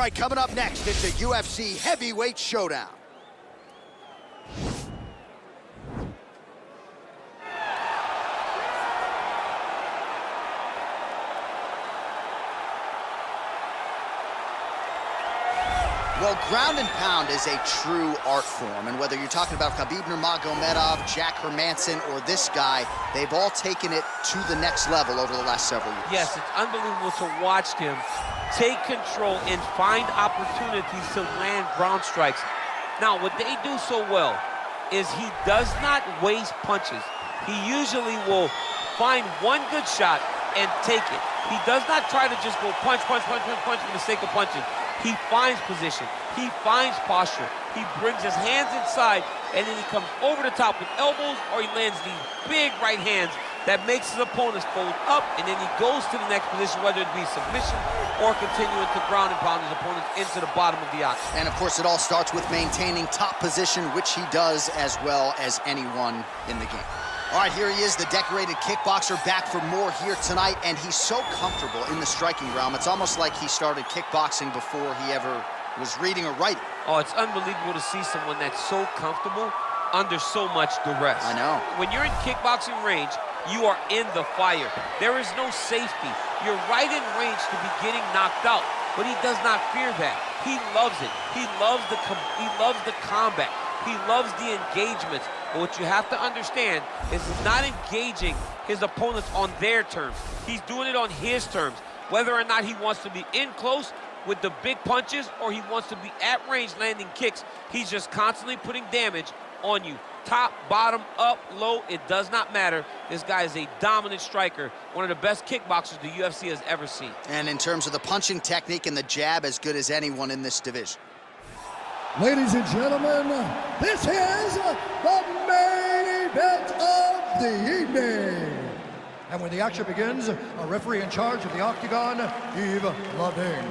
right, coming up next, it's a UFC heavyweight showdown. Well, ground and pound is a true art form, and whether you're talking about Khabib Nurmagomedov, Jack Hermanson, or this guy, they've all taken it to the next level over the last several years. Yes, it's unbelievable to watch him take control and find opportunities to land ground strikes. Now, what they do so well is he does not waste punches. He usually will find one good shot and take it. He does not try to just go punch, punch, punch, punch, punch for the sake of punching. He finds position, he finds posture, he brings his hands inside, and then he comes over the top with elbows, or he lands these big right hands that makes his opponents fold up, and then he goes to the next position, whether it be submission or continuing to ground and pound his opponents into the bottom of the octagon. And of course, it all starts with maintaining top position, which he does as well as anyone in the game. All right, here he is, the decorated kickboxer, back for more here tonight, and he's so comfortable in the striking realm. It's almost like he started kickboxing before he ever was reading or writing. Oh, it's unbelievable to see someone that's so comfortable under so much duress. I know. When you're in kickboxing range, you are in the fire. There is no safety. You're right in range to be getting knocked out, but he does not fear that. He loves it. He loves the combat. He loves the engagements. But what you have to understand is he's not engaging his opponents on their terms. He's doing it on his terms. Whether or not he wants to be in close with the big punches or he wants to be at range landing kicks, he's just constantly putting damage on you. Top, bottom, up, low, it does not matter. This guy is a dominant striker, one of the best kickboxers the UFC has ever seen. And in terms of the punching technique and the jab, as good as anyone in this division. Ladies and gentlemen, this is the main event of the evening. And when the action begins, a referee in charge of the octagon, Yves Laving.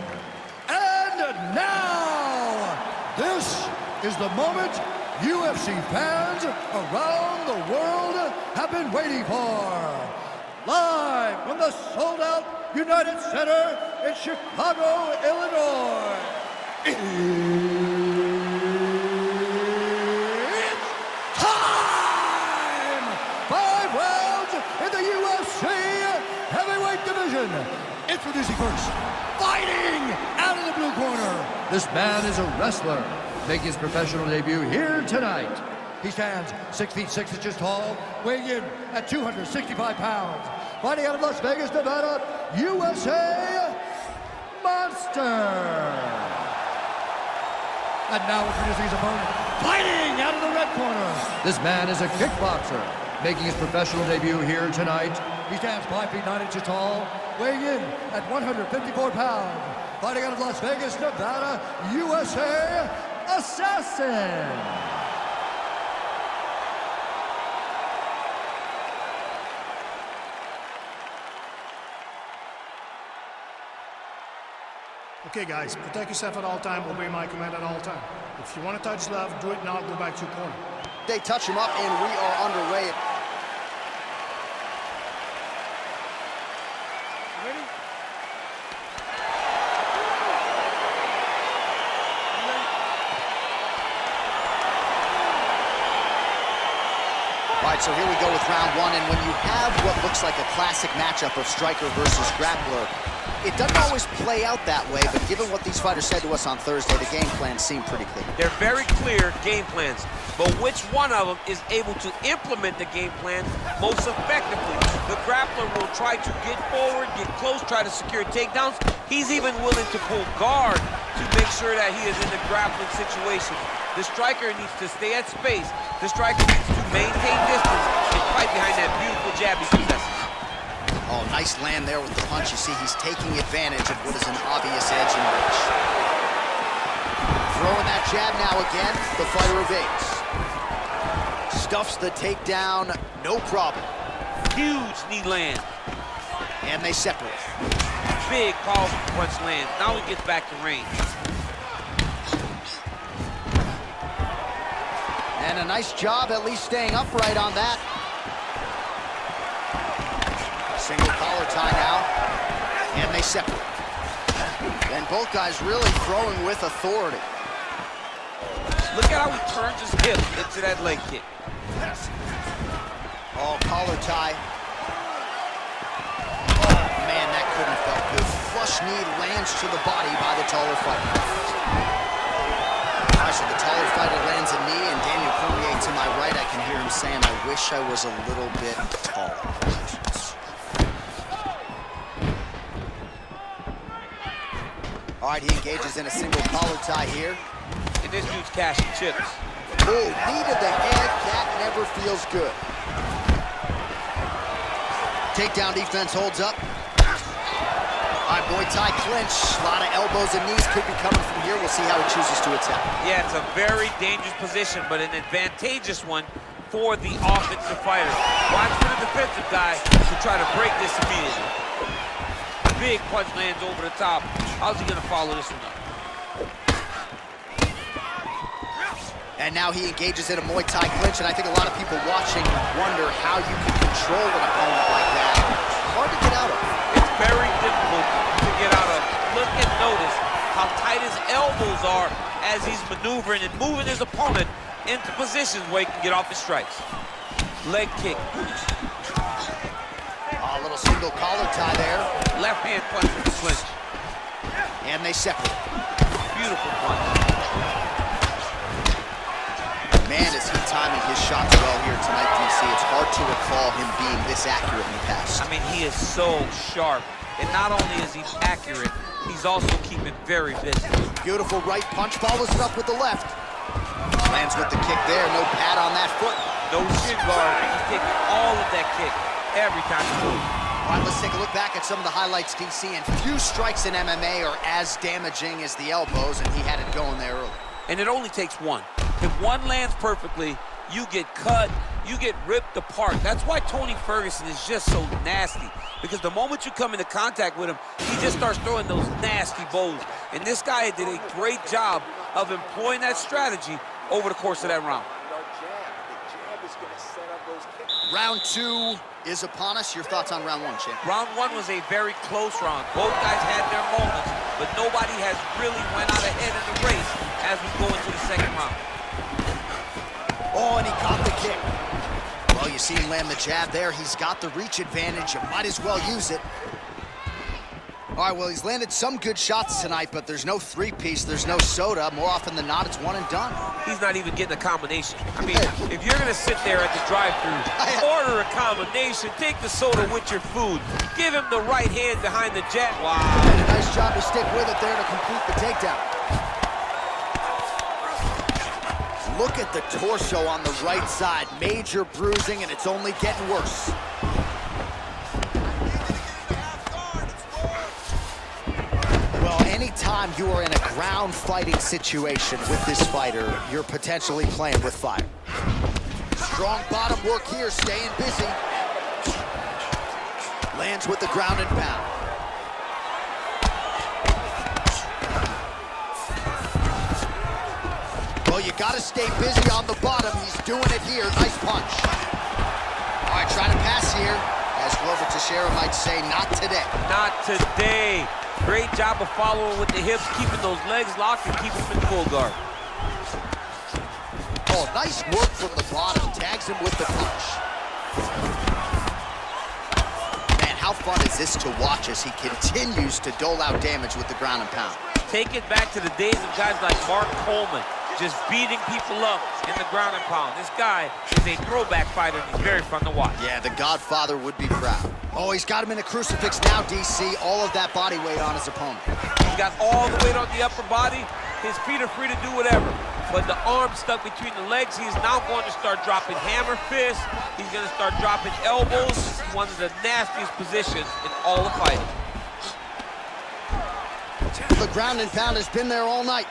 And now, this is the moment UFC fans around the world have been waiting for. Live from the sold-out United Center in Chicago, Illinois. Introducing first, fighting out of the blue corner. This man is a wrestler, making his professional debut here tonight. He stands 6 feet 6 inches tall, weighing in at 265 pounds. Fighting out of Las Vegas, Nevada, USA, Monster. And now introducing his opponent, fighting out of the red corner. This man is a kickboxer, making his professional debut here tonight. He stands 5 feet 9 inches tall, weighing in at 154 pounds. Fighting out of Las Vegas, Nevada, USA, Assassin. Okay, guys, protect yourself at all time, obey my command at all time. If you want to touch love, do it now, go back to your corner. They touch him up, and we are underway. Ready? All right, so here we go with round one, and when you have what looks like a classic matchup of striker versus grappler, it doesn't always play out that way, but given what these fighters said to us on Thursday, the game plans seem pretty clear. They're very clear game plans, but which one of them is able to implement the game plan most effectively? The grappler will try to get forward, get close, try to secure takedowns. He's even willing to pull guard to make sure that he is in the grappling situation. The striker needs to stay at space. The striker needs to maintain distance and fight behind that beautiful jab he possesses. Oh, nice land there with the punch. You see, he's taking advantage of what is an obvious edge in reach. Throwing that jab now again. The fighter evades. Stuffs the takedown, no problem. Huge knee land. And they separate. Big, powerful punch land. Now he gets back to range. And a nice job at least staying upright on that. Single collar tie now, and they separate. And both guys really throwing with authority. Look at how he turns his hip into that leg kick. Oh, collar tie. Oh, man, that couldn't have felt good. Flush knee lands to the body by the taller fighter. All right, so the taller fighter lands a knee, and Daniel Cormier to my right, I can hear him saying, I wish I was a little bit taller. All right, he engages in a single collar tie here. And this dude's cashing chips. Oh, knee to the head, that never feels good. Takedown defense holds up. All right, Muay Thai clinch. A lot of elbows and knees could be coming from here. We'll see how he chooses to attack. Yeah, it's a very dangerous position, but an advantageous one for the offensive fighter. Watch for the defensive guy to try to break this immediately. Big punch lands over the top. How's he gonna follow this one up? And now he engages in a Muay Thai clinch, and I think a lot of people watching wonder how you can control an opponent like that. Hard to get out of. It's very difficult to get out of. Look and notice how tight his elbows are as he's maneuvering and moving his opponent into positions where he can get off his strikes. Leg kick. A little single collar tie there. Left hand punch with the clinch. And they separate. Beautiful punch. Man, is he timing his shots well here tonight, DC. It's hard to recall him being this accurate in the past. I mean, he is so sharp. And not only is he accurate, he's also keeping very busy. Beautiful right punch, follows it up with the left. Lands with the kick there, no pad on that foot. No shin guard, he's taking all of that kick every time he moves. All right, let's take a look back at some of the highlights, DC. And few strikes in MMA are as damaging as the elbows, and he had it going there early. And it only takes one. If one lands perfectly, you get cut, you get ripped apart. That's why Tony Ferguson is just so nasty. Because the moment you come into contact with him, he just starts throwing those nasty bows. And this guy did a great job of employing that strategy over the course of that round. Round two is upon us. Your thoughts on round one, champ? Round one was a very close round. Both guys had their moments, but nobody has really went out ahead in the race as we go into the second round. Oh, and he caught the kick. Well, you see him land the jab there. He's got the reach advantage. You might as well use it. All right, well, he's landed some good shots tonight, but there's no three-piece, there's no soda. More often than not, it's one and done. He's not even getting a combination. I mean, if you're gonna sit there at the drive-thru, order a combination, take the soda with your food, give him the right hand behind the jab. Wow. And a nice job to stick with it there to complete the takedown. Look at the torso on the right side. Major bruising, and it's only getting worse. Well, anytime you are in a ground fighting situation with this fighter, you're potentially playing with fire. Strong bottom work here, staying busy. Lands with the ground and pound. Well, you gotta stay busy on the bottom. He's doing it here. Nice punch. All right, trying to pass here. As Glover Teixeira might say, not today. Not today. Great job of following with the hips, keeping those legs locked and keeping them in full guard. Oh, nice work from the bottom. Tags him with the punch. Man, how fun is this to watch as he continues to dole out damage with the ground and pound? Take it back to the days of guys like Mark Coleman, just beating people up in the ground and pound. This guy is a throwback fighter, and he's very fun to watch. Yeah, the Godfather would be proud. Oh, he's got him in a crucifix now, DC. All of that body weight on his opponent. He's got all the weight on the upper body. His feet are free to do whatever. But the arm stuck between the legs, he's now going to start dropping hammer fists. He's going to start dropping elbows. This is one of the nastiest positions in all of fighting. The ground and pound has been there all night.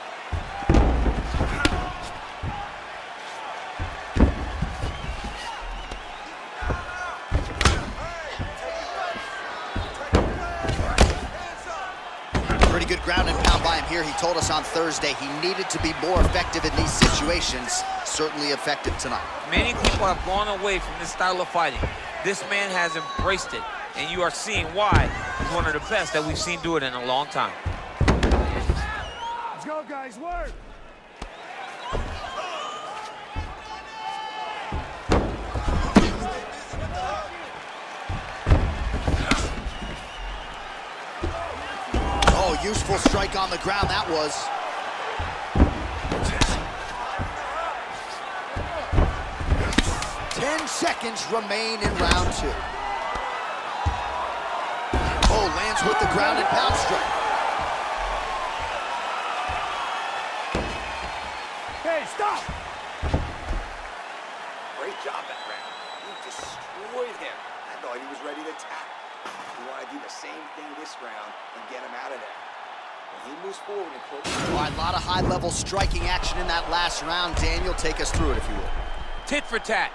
Pretty good ground and pound by him here. He told us on Thursday he needed to be more effective in these situations. Certainly effective tonight. Many people have gone away from this style of fighting. This man has embraced it, and you are seeing why he's one of the best that we've seen do it in a long time. go, guys, work! Oh, useful strike on the ground, that was. Seconds remain in round 2. Oh, lands with the ground and pound strike. Hey, stop! Great job that round. You destroyed him. I thought he was ready to tap. You want to do the same thing this round and get him out of there. When he moves forward and closes. All right, a lot of high-level striking action in that last round. Daniel, take us through it, if you will. Tit for tat.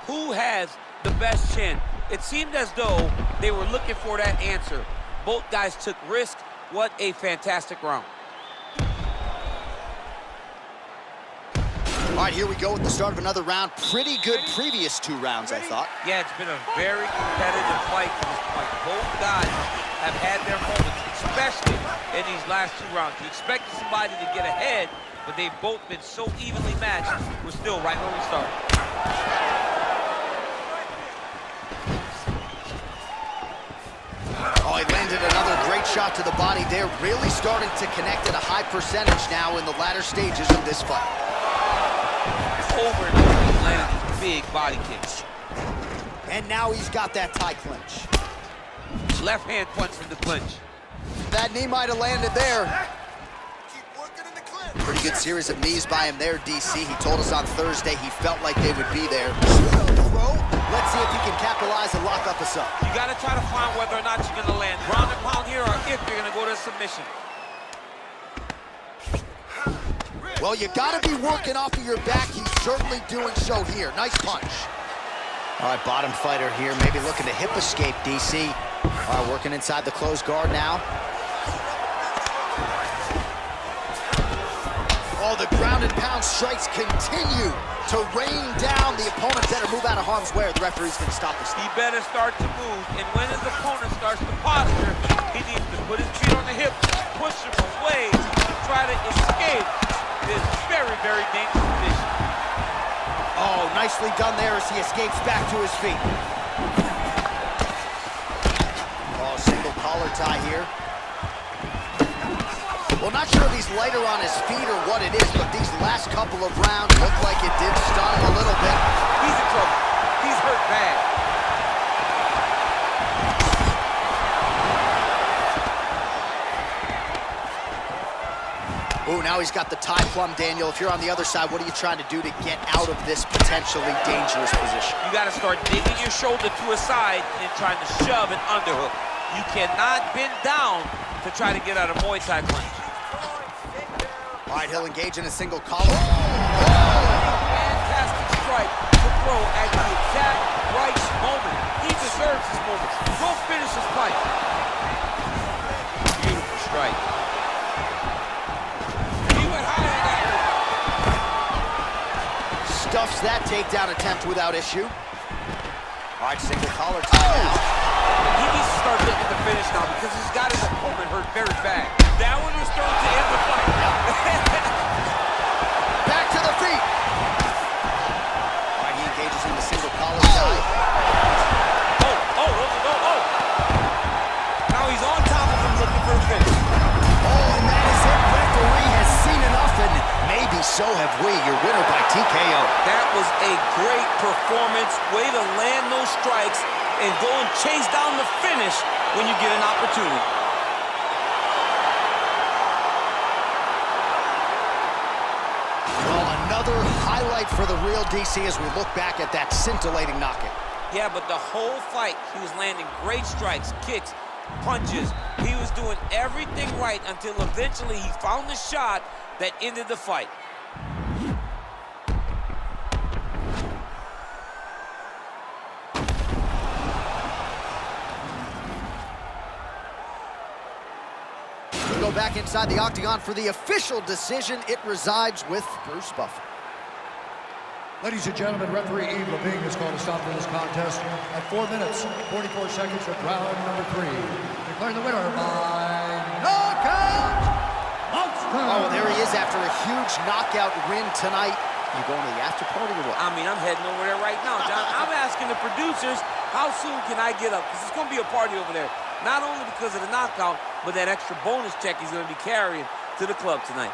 Who has the best chin? It seemed as though they were looking for that answer. Both guys took risks. What a fantastic round. All right, here we go with the start of another round. Pretty good previous 2 rounds, I thought. Yeah, it's been a very competitive fight to this point. Both guys have had their moments, especially in these last 2 rounds. You expected somebody to get ahead, but they've both been so evenly matched. We're still right where we started. Oh, he landed another great shot to the body. They're really starting to connect at a high percentage now in the latter stages of this fight. Over and over, he landed these big body kicks. And now he's got that tie clinch. Left hand punch from the clinch. That knee might have landed there. Keep working in the clinch. Pretty good series of knees by him there, DC. He told us on Thursday he felt like they would be there. Throw. Let's see if he can capitalize and lock up a sub. You got to try to find whether or not you're going to land ground and pound here or if you're going to go to submission. Well, you got to be working off of your back. He's certainly doing so here. Nice punch. All right, bottom fighter here, maybe looking to hip escape, DC. All right, working inside the closed guard now. Oh, the ground and pound strikes continue to rain down. The opponent better move out of harm's way or the referee's going to stop this. He better start to move, and when his opponent starts to posture, he needs to put his feet on the hip, push him away, try to escape this very, very dangerous position. Oh, nicely done there as he escapes back to his feet. Oh, single collar tie here. Well, not sure if he's lighter on his feet or what it is, but these last couple of rounds look like it did stun him a little bit. He's in trouble. He's hurt bad. Oh, now he's got the tie plumb, Daniel. If you're on the other side, what are you trying to do to get out of this potentially dangerous position? You got to start digging your shoulder to a side and trying to shove an underhook. You cannot bend down to try to get out of Muay Thai punch. All right, he'll engage in a single collar. Fantastic strike to throw at the exact right moment. He deserves this moment. Go finish his fight. Beautiful strike. He went high on that. Stuffs that takedown attempt without issue. All right, single collar tie now. He needs to start looking to finish now because he's got his opponent hurt very bad. That one was thrown to end the fight. Back to the feet. All right, he engages in the single collar tie. Oh. Now he's on top of him looking for a finish. Oh, and that is it. Referee has seen enough, and maybe so have we. Your winner by TKO. That was a great performance. Way to land those strikes and go and chase down the finish when you get an opportunity. Well, another highlight for the real DC as we look back at that scintillating knockout. Yeah, but the whole fight, he was landing great strikes, kicks, punches. He was doing everything right until eventually he found the shot that ended the fight. We go back inside the octagon for the official decision. It resides with Bruce Buffer. Ladies and gentlemen, referee Yves Levine has called a stop to this contest at 4 minutes, 44 seconds of round number 3. Declaring the winner by knockout, monster! Oh, there he is is after a huge knockout win tonight. You going to the after party or what? I mean, I'm heading over there right now, John. I'm asking the producers, how soon can I get up? Because it's going to be a party over there. Not only because of the knockout, but that extra bonus check he's going to be carrying to the club tonight.